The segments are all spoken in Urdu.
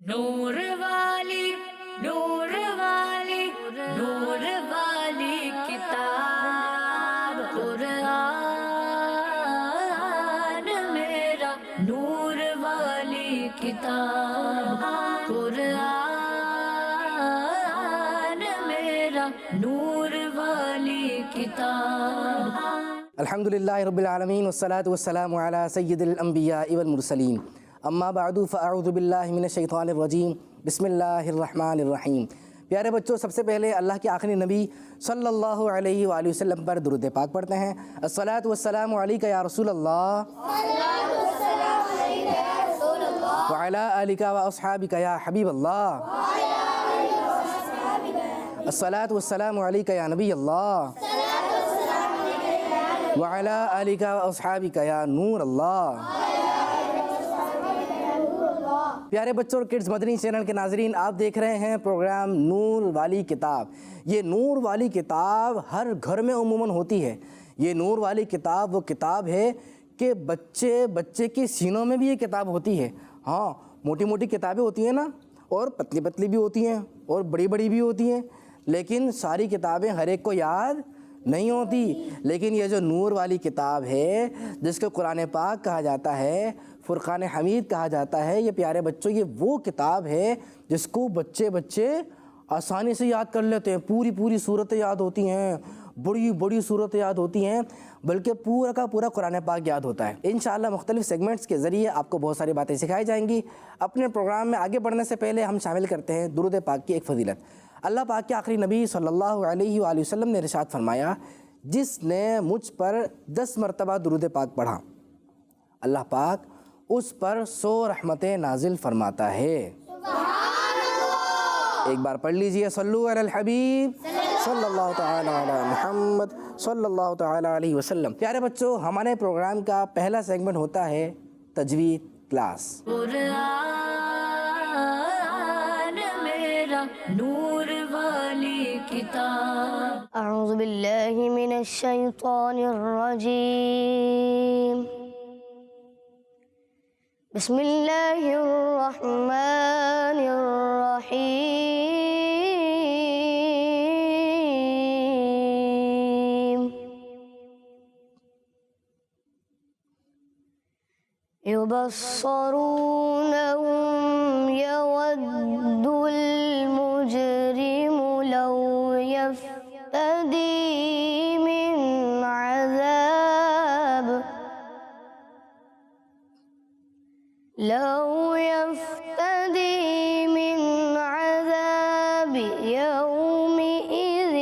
نور والی نور والی نور والی کتاب قرآن میرا نور والی کتاب قرآن میرا نور والی کتاب. الحمدللہ رب العالمین والصلاة والسلام علی سید الانبیاء والمرسلین اما بعد فاعوذ باللہ من الشیطان الرجیم بسم اللہ الرحمن الرحیم. پیارے بچوں، سب سے پہلے اللہ کے آخری نبی صلی اللہ علیہ وآلہ وسلم پر درود پاک پڑھتے ہیں. الصلاۃ والسلام علیک یا رسول اللہ وعلی آلک واصحابک یا حبیب اللہ. الصلاۃ والسلام علیک یا نبی اللہ وعلی آلک واصحابک یا نور اللہ. پیارے بچوں اور کڈز مدنی چینل کے ناظرین، آپ دیکھ رہے ہیں پروگرام نور والی کتاب. یہ نور والی کتاب ہر گھر میں عموماً ہوتی ہے. یہ نور والی کتاب وہ کتاب ہے کہ بچے کے سینوں میں بھی یہ کتاب ہوتی ہے. ہاں، موٹی موٹی کتابیں ہوتی ہیں نا، اور پتلی پتلی بھی ہوتی ہیں اور بڑی بڑی بھی ہوتی ہیں، لیکن ساری کتابیں ہر ایک کو یاد نہیں ہوتی. لیکن یہ جو نور والی کتاب ہے، جس کو قرآن پاک کہا جاتا ہے، فرقان حمید کہا جاتا ہے، یہ پیارے بچوں یہ وہ کتاب ہے جس کو بچے آسانی سے یاد کر لیتے ہیں. پوری صورتیں یاد ہوتی ہیں، بڑی صورتیں یاد ہوتی ہیں، بلکہ پورا کا پورا قرآن پاک یاد ہوتا ہے. انشاءاللہ مختلف سیگمنٹس کے ذریعے آپ کو بہت ساری باتیں سکھائی جائیں گی. اپنے پروگرام میں آگے بڑھنے سے پہلے ہم شامل کرتے ہیں درود پاک کی ایک فضیلت. اللہ پاک کے آخری نبی صلی اللہ علیہ وآلہ وسلم نے ارشاد فرمایا، جس نے مجھ پر 10 مرتبہ درود پاک پڑھا، اللہ پاک اس پر 100 رحمتیں نازل فرماتا ہے. ایک بار پڑھ لیجئے، صلو علی الحبیب صلی اللہ تعالی علی محمد صلی اللہ تعالی علیہ وسلم. پیارے بچوں، ہمارے پروگرام کا پہلا سیگمنٹ ہوتا ہے تجوید کلاس. قرآن میرا نور والی کتاب. اعوذ باللہ من الشیطان الرجیم. بسم اللہ الرحمن الرحیم. يبصرونهم يود المجرم لو يفتدي من عذاب يومئذ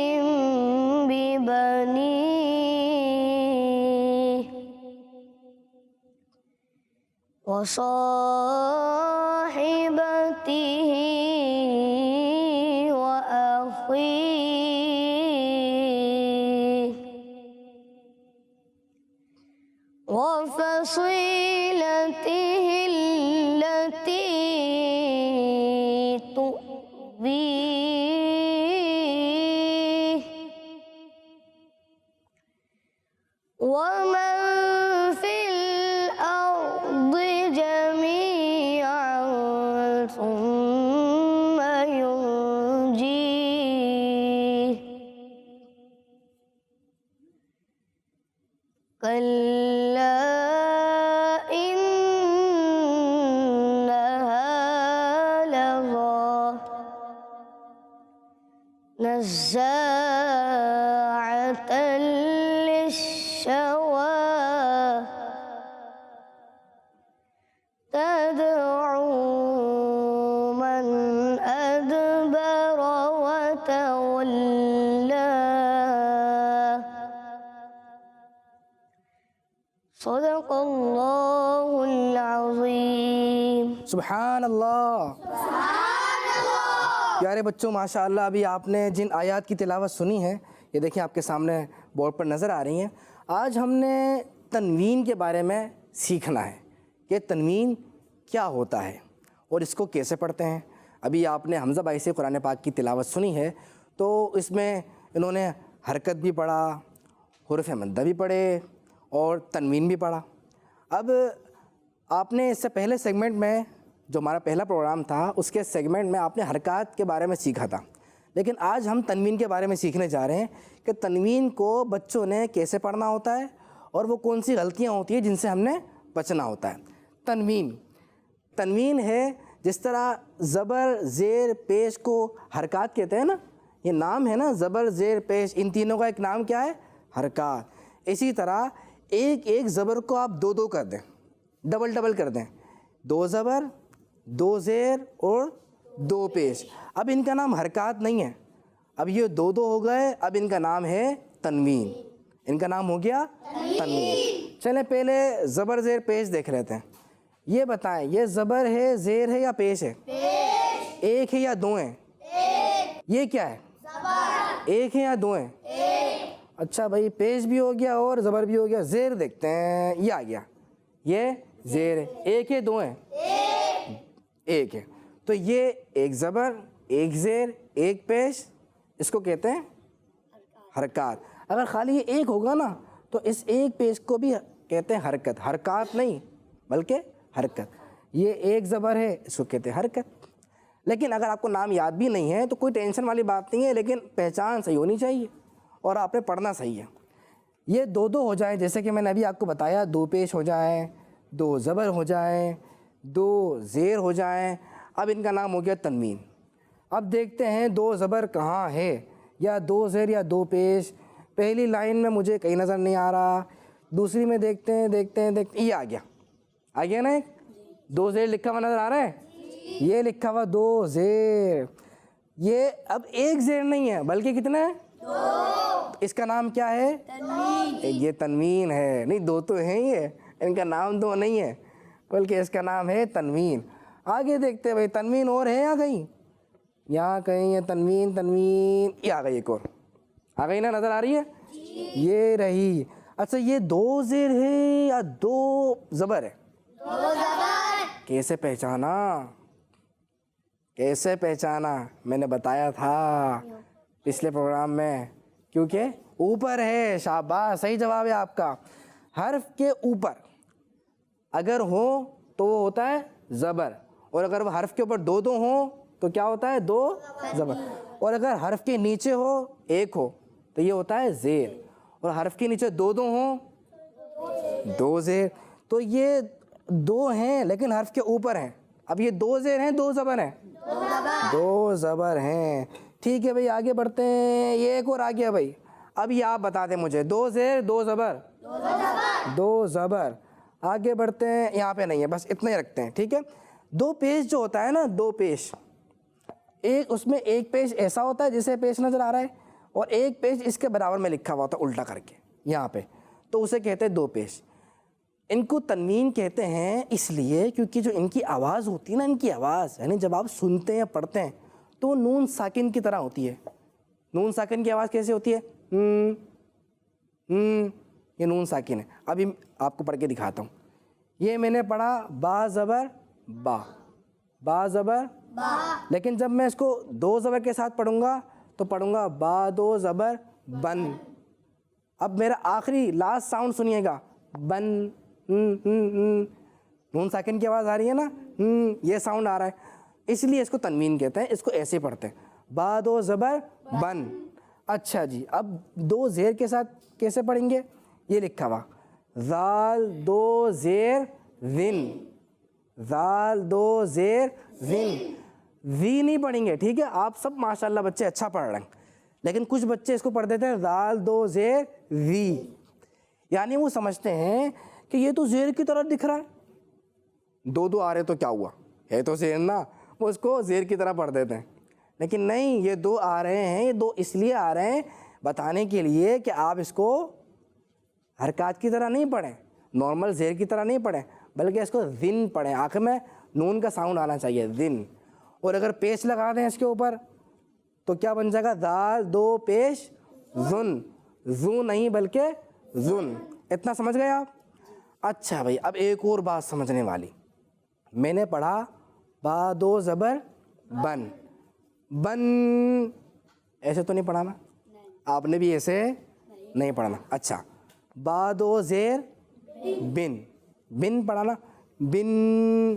ببنيه وصاحبته وأخيه وفصيلته التي تؤويه ومن في الأرض جميعا ثم ينجيه كلا إنها لظى نزاعة للشوى تدعو من أدبر وتولى. صدق اللہ العظیم. سبحان اللہ. پیارے بچوں، ماشاءاللہ ابھی آپ نے جن آیات کی تلاوت سنی ہے، یہ دیکھیں آپ کے سامنے بورڈ پر نظر آ رہی ہیں. آج ہم نے تنوین کے بارے میں سیکھنا ہے کہ تنوین کیا ہوتا ہے اور اس کو کیسے پڑھتے ہیں. ابھی آپ نے حمزہ بھائی سے قرآن پاک کی تلاوت سنی ہے، تو اس میں انہوں نے حرکت بھی پڑھا، حروف مدہ بھی پڑھے اور تنوین بھی پڑھا. اب آپ نے اس سے پہلے سیگمنٹ میں جو ہمارا پہلا پروگرام تھا اس کے سیگمنٹ میں آپ نے حرکات کے بارے میں سیکھا تھا، لیکن آج ہم تنوین کے بارے میں سیکھنے جا رہے ہیں کہ تنوین کو بچوں نے کیسے پڑھنا ہوتا ہے اور وہ کون سی غلطیاں ہوتی ہیں جن سے ہم نے بچنا ہوتا ہے۔ تنوین ہے جس طرح زبر زیر پیش کو حرکات کہتے ہیں نا، یہ نام ہے نا، زبر زیر پیش، ان تینوں کا ایک نام کیا ہے؟ حرکات۔ اسی طرح ایک ایک زبر کو آپ دو دو کر دیں، ڈبل ڈبل کر دیں، 2 زبر 2 زیر اور 2 پیش، اب ان کا نام حرکات نہیں ہے، اب یہ 2 2 ہو گئے، اب ان کا نام ہے تنوین، ان کا نام ہو گیا تنوین۔ چلیں پہلے زبر زیر پیش دیکھ لیتے ہیں۔ یہ بتائیں یہ زبر ہے، زیر ہے یا پیش ہے؟ ایک ہے یا 2 ہیں؟ یہ کیا ہے؟ ایک ہے یا 2 ہیں؟ اچھا بھائی، پیش بھی ہو گیا اور زبر بھی ہو گیا، زیر دیکھتے ہیں، یہ آ گیا، یہ زیر ہے، ایک ہے 2 ہیں؟ ایک ہے، تو یہ ایک زبر ایک زیر ایک پیش، اس کو کہتے ہیں حرکات۔ اگر خالی یہ ایک ہوگا نا تو اس ایک پیش کو بھی کہتے ہیں حرکت، حرکات نہیں بلکہ حرکت۔ یہ ایک زبر ہے، اس کو کہتے ہیں حرکت۔ لیکن اگر آپ کو نام یاد بھی نہیں ہے تو کوئی ٹینشن والی بات نہیں ہے، لیکن پہچان صحیح ہونی چاہیے اور آپ نے پڑھنا صحیح ہے۔ یہ 2 2 ہو جائیں، جیسے کہ میں نے ابھی آپ کو بتایا، 2 پیش ہو جائیں، 2 زبر ہو جائیں، 2 زیر ہو جائیں، اب ان کا نام ہو گیا تنوین۔ اب دیکھتے ہیں 2 زبر کہاں ہے، یا 2 زیر یا 2 پیش۔ پہلی لائن میں مجھے کہیں نظر نہیں آ رہا، دوسری میں دیکھتے ہیں، یہ آ گیا نا، ایک 2 زیر لکھا ہوا نظر آ رہا ہے، یہ لکھا ہوا 2 زیر، یہ اب ایک زیر نہیں ہے بلکہ کتنا ہے؟ 2۔ اس کا نام کیا ہے؟ تنوین۔ یہ تنوین ہے، نہیں 2 تو ہیں، یہ ان کا نام 2 نہیں ہے بلکہ اس کا نام ہے تنوین۔ آگے دیکھتے ہیں بھائی، تنوین اور ہے یا کہیں؟ یہاں کہیں ہے تنوین، یہ آ گئی، ایک اور آ گئی نا، نظر آ رہی ہے؟ یہ رہی۔ اچھا یہ 2 زیر ہے یا 2 زبر ہے؟ 2 زبر۔ کیسے پہچانا؟ میں نے بتایا تھا پچھلے پروگرام میں، کیونکہ اوپر ہے۔ شاباش، صحیح جواب ہے آپ کا۔ حرف کے اوپر اگر ہو تو وہ ہوتا ہے زبر، اور اگر وہ حرف کے اوپر 2 2 ہوں تو کیا ہوتا ہے؟ 2 زبر، اور اگر حرف کے نیچے ہو 1 ہو تو یہ ہوتا ہے زیر، اور حرف کے نیچے 2 2 ہوں 2 زیر۔ تو یہ 2 ہیں لیکن حرف کے اوپر ہیں، اب یہ 2 زیر ہیں 2 زبر ہیں؟ 2 زبر ہیں۔ ٹھیک ہے بھائی، آگے بڑھتے ہیں، یہ ایک اور آ گیا بھائی، اب یہ آپ بتا دیں مجھے، 2 زیر 2 زبر؟ 2 زبر۔ آگے بڑھتے ہیں، یہاں پہ نہیں ہے، بس اتنا ہی رکھتے ہیں، ٹھیک ہے۔ 2 پیش جو ہوتا ہے نا، 2 پیش، ایک اس میں ایک پیش ایسا ہوتا ہے جسے پیش نظر آ رہا ہے، اور ایک پیش اس کے برابر میں لکھا ہوا ہوتا ہے الٹا کر کے یہاں پہ، تو اسے کہتے ہیں 2 پیش۔ ان کو تنوین کہتے ہیں اس لیے کیونکہ جو ان کی آواز ہوتی ہے نا، ان کی آواز یعنی جب آپ سنتے ہیں پڑھتے ہیں تو وہ نون ساکن کی طرح ہوتی ہے۔ نون ساکن کی آواز کیسے ہوتی ہے؟ یہ نون ساکن ہے۔ ابھی آپ کو پڑھ کے دکھاتا ہوں۔ یہ میں نے پڑھا با زبر با، با زبر با، لیکن جب میں اس کو 2 زبر کے ساتھ پڑھوں گا تو پڑھوں گا با 2 زبر بن۔ اب میرا آخری لاسٹ ساؤنڈ سنیے گا، بن، نون ساکن کی آواز آ رہی ہے نا، یہ ساؤنڈ آ رہا ہے، اس لیے اس کو تنوین کہتے ہیں، اس کو ایسے پڑھتے ہیں، با 2 زبر بن۔ اچھا جی، اب 2 زیر کے ساتھ کیسے پڑھیں گے؟ یہ لکھا ہوا زال 2 زیر ذن، زال 2 زیر ذن، وی نہیں پڑھیں گے، ٹھیک ہے؟ آپ سب ماشاءاللہ بچے اچھا پڑھ رہے ہیں، لیکن کچھ بچے اس کو پڑھ دیتے ہیں زال 2 زیر وی، یعنی وہ سمجھتے ہیں کہ یہ تو زیر کی طرح دکھ رہا ہے، 2 2 آ رہے تو کیا ہوا، ہے تو زیر نا، وہ اس کو زیر کی طرح پڑھ دیتے ہیں، لیکن نہیں، یہ 2 آ رہے ہیں، یہ 2 اس لیے آ رہے ہیں بتانے کے لیے کہ آپ اس کو حرکات کی طرح نہیں پڑھیں، نارمل زیر کی طرح نہیں پڑھیں، بلکہ اس کو ذن پڑھیں، آخر میں نون کا ساؤنڈ آنا چاہیے، ذن۔ اور اگر پیش لگا دیں اس کے اوپر تو کیا بن جائے گا؟ دال 2 پیش ذن، ذو نہیں بلکہ ذن۔ اتنا سمجھ گئے آپ؟ اچھا بھائی، اب ایک اور بات سمجھنے والی، میں نے پڑھا با 2 زبر بن، بن ایسے تو نہیں پڑھا نا؟ آپ نے بھی ایسے نہیں پڑھنا۔ اچھا، با 2 زیر بن، بن پڑھا نا، بن،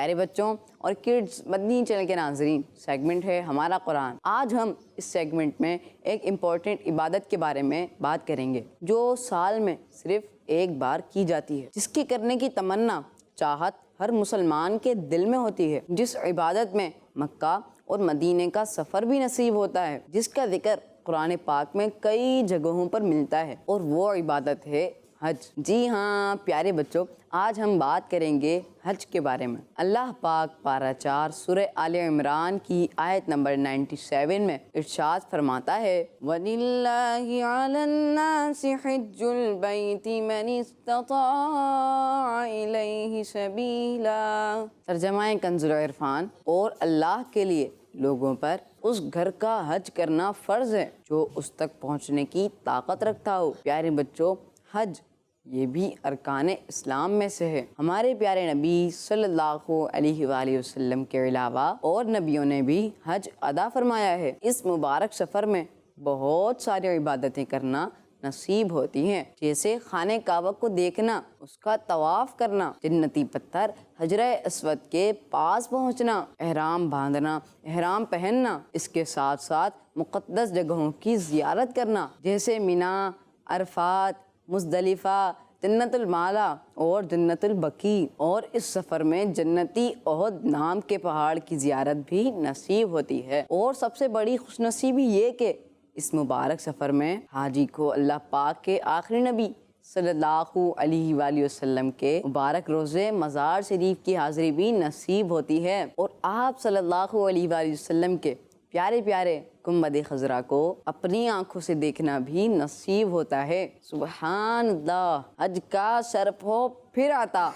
پیارے بچوں اور کڈز مدنی چینل کے ناظرین، سیگمنٹ ہے ہمارا قرآن۔ آج ہم اس سیگمنٹ میں ایک امپورٹنٹ عبادت کے بارے میں بات کریں گے جو سال میں صرف ایک بار کی جاتی ہے، جس کی کرنے کی تمنا چاہت ہر مسلمان کے دل میں ہوتی ہے، جس عبادت میں مکہ اور مدینے کا سفر بھی نصیب ہوتا ہے، جس کا ذکر قرآن پاک میں کئی جگہوں پر ملتا ہے، اور وہ عبادت ہے حج۔ جی ہاں پیارے بچوں، آج ہم بات کریں گے حج کے بارے میں۔ اللہ پاک پارہ 4 سورہ آل عمران کی آیت نمبر 97 میں ارشاد فرماتا ہے وَلِلَّهِ عَلَى النَّاسِ حِجُّ الْبَيْتِ مَنِ اسْتَطَاعَ إِلَيْهِ سَبِيلًا۔ ترجمہ کنز العرفان، اور اللہ کے لیے لوگوں پر اس گھر کا حج کرنا فرض ہے جو اس تک پہنچنے کی طاقت رکھتا ہو۔ پیارے بچوں، حج یہ بھی ارکان اسلام میں سے ہے۔ ہمارے پیارے نبی صلی اللہ علیہ وآلہ وسلم کے علاوہ اور نبیوں نے بھی حج ادا فرمایا ہے۔ اس مبارک سفر میں بہت ساری عبادتیں کرنا نصیب ہوتی ہیں، جیسے خانہ کعبہ کو دیکھنا، اس کا طواف کرنا، جنتی پتھر حجر اسود کے پاس پہنچنا، احرام باندھنا، احرام پہننا، اس کے ساتھ ساتھ مقدس جگہوں کی زیارت کرنا جیسے مینا، عرفات، مزدلفہ، جنت المالا اور جنت البقیع، اور اس سفر میں جنتی احد نام کے پہاڑ کی زیارت بھی نصیب ہوتی ہے۔ اور سب سے بڑی خوش نصیبی یہ کہ اس مبارک سفر میں حاجی کو اللہ پاک کے آخری نبی صلی اللہ علیہ وآلہ وسلم کے مبارک روزے مزار شریف کی حاضری بھی نصیب ہوتی ہے، اور آپ صلی اللہ علیہ وآلہ وسلم کے پیارے پیارے گنبد خضرا کو اپنی آنکھوں سے دیکھنا بھی نصیب ہوتا ہے۔ سبحان اللہ، حج کا شرف ہو پھر آتا،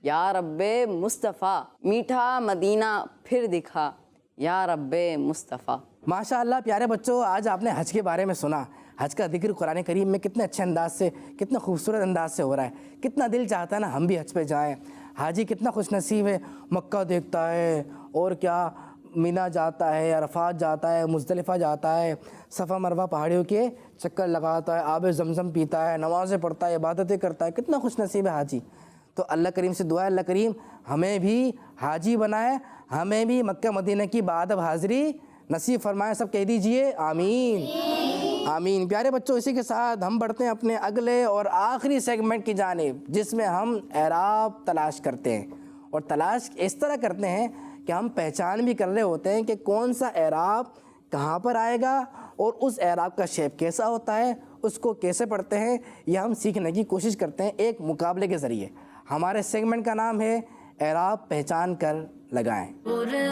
یا رب مصطفیٰ، میٹھا مدینہ پھر دکھا، یا رب مصطفیٰ۔ ماشاء اللہ پیارے بچوں، آج آپ نے حج کے بارے میں سنا۔ حج کا ذکر قرآن کریم میں کتنے اچھے انداز سے، کتنے خوبصورت انداز سے ہو رہا ہے۔ کتنا دل چاہتا ہے نا ہم بھی حج پہ جائیں۔ حاجی کتنا خوش نصیب ہے، مکہ دیکھتا ہے، اور کیا مینا جاتا ہے، عرفات جاتا ہے، مزدلفہ جاتا ہے، صفا مروہ پہاڑیوں کے چکر لگاتا ہے، آب زمزم پیتا ہے، نمازیں پڑھتا ہے، عبادتیں کرتا ہے۔ کتنا خوش نصیب ہے حاجی۔ تو اللہ کریم سے دعا ہے، اللہ کریم ہمیں بھی حاجی بنائے، ہمیں بھی مکہ مدینہ کی بادب حاضری نصیب فرمائے۔ سب کہہ دیجئے آمین آمین۔ پیارے بچوں، اسی کے ساتھ ہم بڑھتے ہیں اپنے اگلے اور آخری سیگمنٹ کی جانب، جس میں ہم اعراب تلاش کرتے ہیں، اور تلاش اس طرح کرتے ہیں کہ ہم پہچان بھی کر رہے ہوتے ہیں کہ کون سا اعراب کہاں پر آئے گا، اور اس اعراب کا شیپ کیسا ہوتا ہے، اس کو کیسے پڑھتے ہیں، یہ ہم سیکھنے کی کوشش کرتے ہیں ایک مقابلے کے ذریعے۔ ہمارے سیگمنٹ کا نام ہے اعراب پہچان کر لگائیں۔ قرآن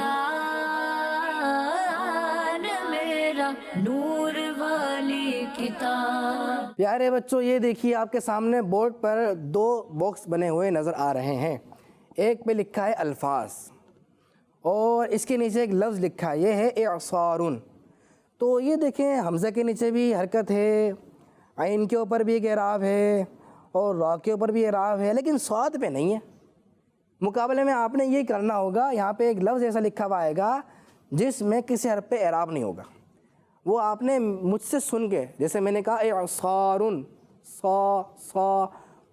میرا نور والی کتاب۔ پیارے بچوں، یہ دیکھیے آپ کے سامنے بورڈ پر 2 باکس بنے ہوئے نظر آ رہے ہیں۔ ایک پہ لکھا ہے الفاظ، اور اس کے نیچے ایک لفظ لکھا ہے، یہ ہے اعصار۔ تو یہ دیکھیں حمزہ کے نیچے بھی حرکت ہے، عین کے اوپر بھی ایک اعراب ہے، اور را کے اوپر بھی اعراب ہے، لیکن صاد پہ نہیں ہے۔ مقابلے میں آپ نے یہ کرنا ہوگا، یہاں پہ ایک لفظ ایسا لکھا ہوا آئے گا جس میں کسی حرف پہ اعراب نہیں ہوگا، وہ آپ نے مجھ سے سن کے، جیسے میں نے کہا اعصار، صا،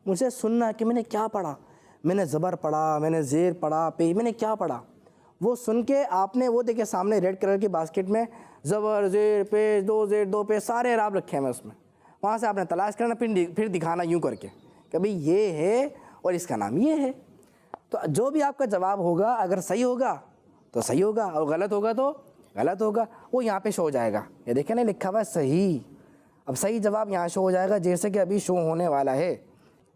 مجھے سننا کہ میں نے کیا پڑھا، میں نے زبر پڑھا، میں نے زیر پڑھا، میں نے کیا پڑھا، وہ سن کے آپ نے وہ دیکھے سامنے ریڈ کلر کی باسکٹ میں زبر، زیر، پیش، دو زیر، دو پیش، سارے اعراب رکھے ہیں اس میں، وہاں سے آپ نے تلاش کرنا، پھر دکھانا یوں کر کے کہ بھئی یہ ہے اور اس کا نام یہ ہے۔ تو جو بھی آپ کا جواب ہوگا، اگر صحیح ہوگا تو صحیح ہوگا، اور غلط ہوگا تو غلط ہوگا، وہ یہاں پہ شو ہو جائے گا۔ یہ دیکھیں نا لکھا ہوا ہے صحیح، اب صحیح جواب یہاں شو ہو جائے گا جیسے کہ ابھی شو ہونے والا ہے۔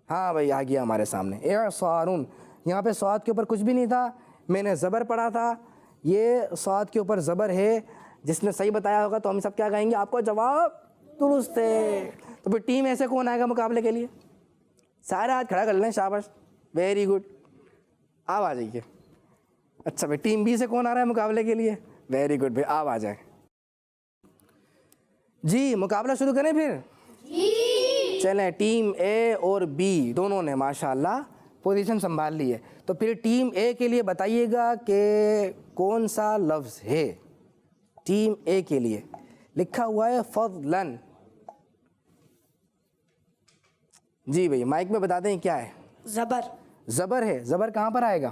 ہاں بھائی آ گیا ہمارے سامنے اعصارٌ، یہاں پہ صاد کے اوپر کچھ بھی نہیں تھا، میں نے زبر پڑھا تھا، یہ صاد کے اوپر زبر ہے۔ جس نے صحیح بتایا ہوگا تو ہم سب کیا کہیں گے، آپ کو جواب درست ہے۔ تو پھر ٹیم ایسے کون آئے گا مقابلے کے لیے؟ سارے ہاتھ کھڑا کر لیں، شاباش، ویری گڈ، آپ آ جائیے۔ اچھا بھائی ٹیم بی سے کون آ رہا ہے مقابلے کے لیے؟ ویری گڈ بھائی، آپ آ جائیں۔ جی مقابلہ شروع کریں پھر؟ چلیں، ٹیم اے اور بی دونوں نے ماشاءاللہ پوزیشن سنبھال لی ہے، تو پھر ٹیم اے کے لیے بتائیے گا کہ کون سا لفظ ہے۔ ٹیم اے کے لیے لکھا ہوا ہے فضلاً۔ جی بھائی مائک میں بتا دیں کیا ہے؟ زبر۔ زبر ہے، زبر کہاں پر آئے گا؟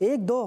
1-2